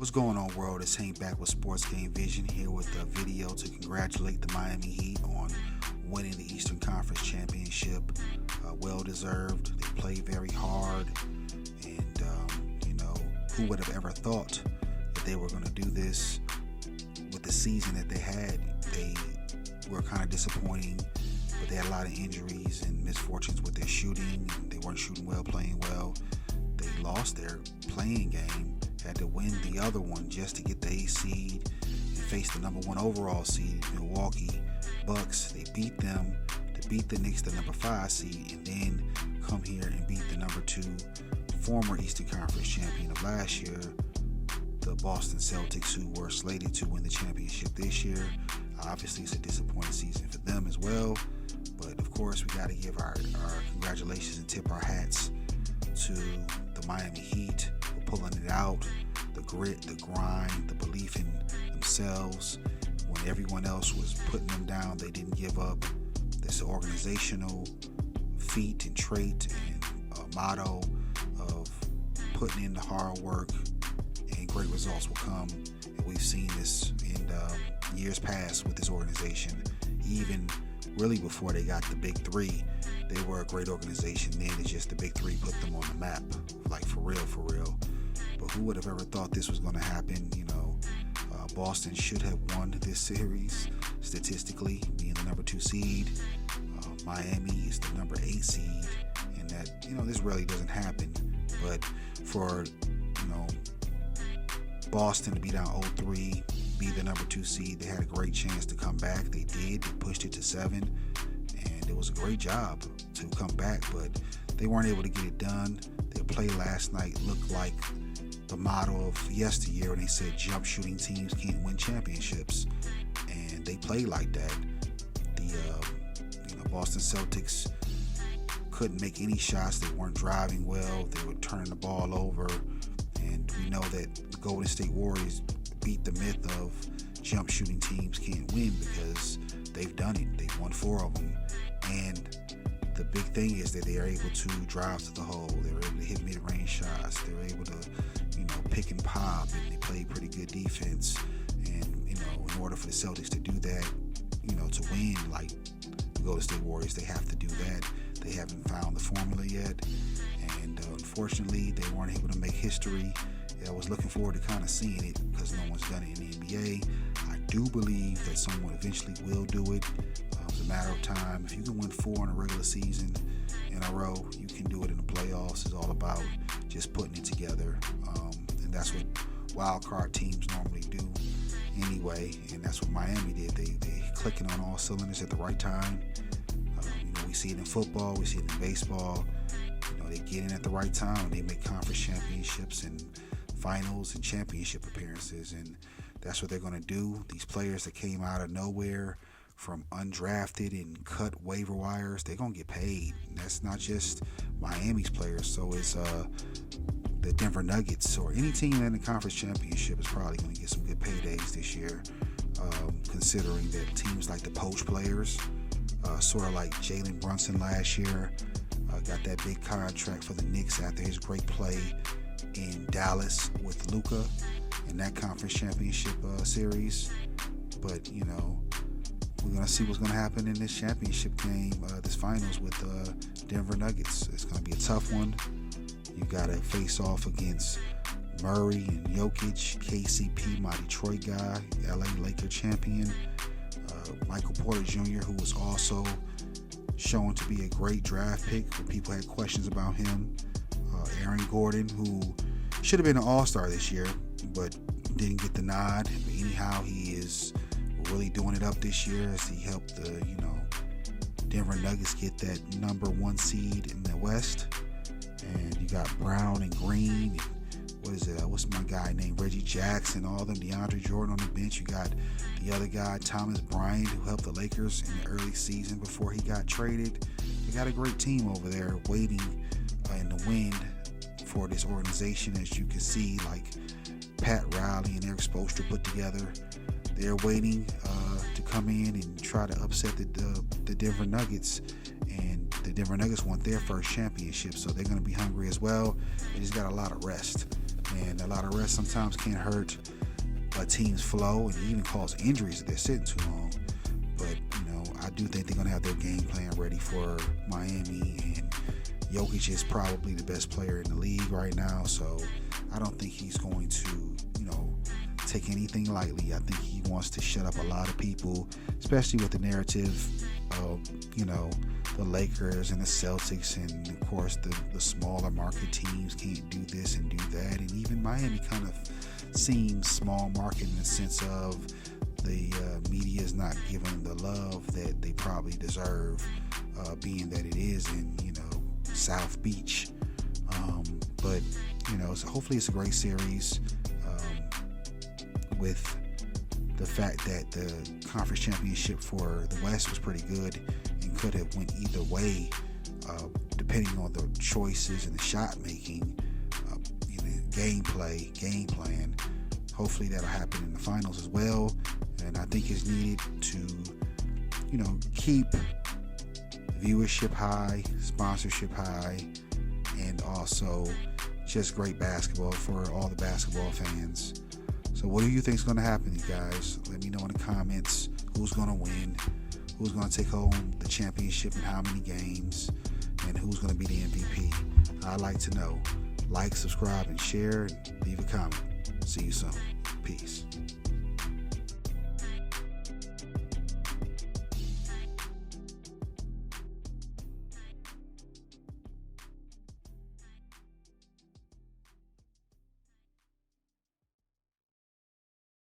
What's going on, world? It's Hank back with Sports Game Vision here with a video to congratulate the Miami Heat on winning the Eastern Conference Championship. Well deserved. They played very hard, and who would have ever thought that they were going to do this with the season that they had? They were kind of disappointing, but they had a lot of injuries and misfortunes with their shooting, and they weren't shooting well, playing well. They lost their playing game, had to win the other one just to get the 8th seed and face the number 1 overall seed, Milwaukee Bucks. They beat them to beat the Knicks, the number 5 seed, and then come here and beat the number 2 former Eastern Conference champion of last year, the Boston Celtics, who were slated to win the championship this year. Obviously, it's a disappointing season for them as well, but of course, we got to give our congratulations and tip our hats to the Miami Heat for pulling it out. The grit, the grind, the belief in themselves. When everyone else was putting them down, they didn't give up. This organizational feat and trait and motto of putting in the hard work and great results will come. And we've seen this in years past with this organization. Even really before they got the big 3, they were a great organization. Then it's just the big 3 put them on the map, like for real. But who would have ever thought this was going to happen? Boston should have won this series statistically, being the number 2 seed. Miami is the number 8 seed, and that this really doesn't happen. But for Boston to be down 0-3, be the number 2 seed, they had a great chance to come back. They did. They pushed it to 7, and it was a great job to come back, but they weren't able to get it done. Their play last night looked like the motto of yesteryear when they said jump shooting teams can't win championships, and they played like that. The Boston Celtics couldn't make any shots. They weren't driving well. They were turning the ball over, and we know that the Golden State Warriors beat the myth of jump shooting teams can't win because they've done it. They've won 4 of them, and the big thing is that they are able to drive to the hole. They're able to hit mid-range shots. They're able to pick and pop, and they play pretty good defense. And in order for the Celtics to do that, to win like the Golden State Warriors, they have to do that. They haven't found the formula yet, and unfortunately, they weren't able to make history. I was looking forward to kind of seeing it because no one's done it in the NBA. I do believe that someone eventually will do it. It's a matter of time. If you can win 4 in a regular season in a row, you can do it in the playoffs. It's all about just putting it together. And that's what wild card teams normally do anyway. And that's what Miami did. They clicking on all cylinders at the right time. We see it in football. We see it in baseball. They get in at the right time, and they make conference championships and finals and championship appearances. And that's what they're going to do. These players that came out of nowhere from undrafted and cut waiver wires, they're going to get paid. And that's not just Miami's players. So it's the Denver Nuggets or any team in the conference championship is probably going to get some good paydays this year, considering that teams like the poach players, sort of like Jalen Brunson last year, got that big contract for the Knicks after his great play in Dallas with Luka in that conference championship series. But we're going to see what's going to happen in this championship game, this finals with Denver Nuggets. It's going to be a tough one. You got to face off against Murray and Jokic, KCP, my Detroit guy, LA Laker champion, Michael Porter Jr., who was also shown to be a great draft pick, but people had questions about him. Aaron Gordon, who should have been an all-star this year, but didn't get the nod. But anyhow, he is really doing it up this year as he helped the Denver Nuggets get that number 1 seed in the West. And you got Brown and Green. What's my guy named Reggie Jackson, all of them, DeAndre Jordan on the bench. You got the other guy, Thomas Bryant, who helped the Lakers in the early season before he got traded. They got a great team over there waiting in the wind for this organization, as you can see, like Pat Riley and Eric Spoelstra put together. They're waiting to come in and try to upset the Denver Nuggets, and the Denver Nuggets want their first championship, so they're going to be hungry as well. They just got a lot of rest, and a lot of rest sometimes can hurt a team's flow and even cause injuries if they're sitting too long. But, I do think they're going to have their game plan ready for Miami, and Jokic is probably the best player in the league right now, so I don't think he's going to, take anything lightly. I think he wants to shut up a lot of people, especially with the narrative of, the Lakers and the Celtics, and of course the smaller market teams can't do this and do that, and even Miami kind of seems small market in the sense of the media is not giving the love that they probably deserve, being that it is in South Beach. But so hopefully it's a great series, with the fact that the conference championship for the West was pretty good and could have went either way, depending on the choices and the shot making, game plan. Hopefully that'll happen in the finals as well, and I think it's needed to keep viewership high, sponsorship high, and also just great basketball for all the basketball fans. So what do you think is going to happen, you guys? Let me know in the comments who's going to win, who's going to take home the championship, and how many games, and who's going to be the MVP. I'd like to know. Like, subscribe, and share, and leave a comment. See you soon. Peace.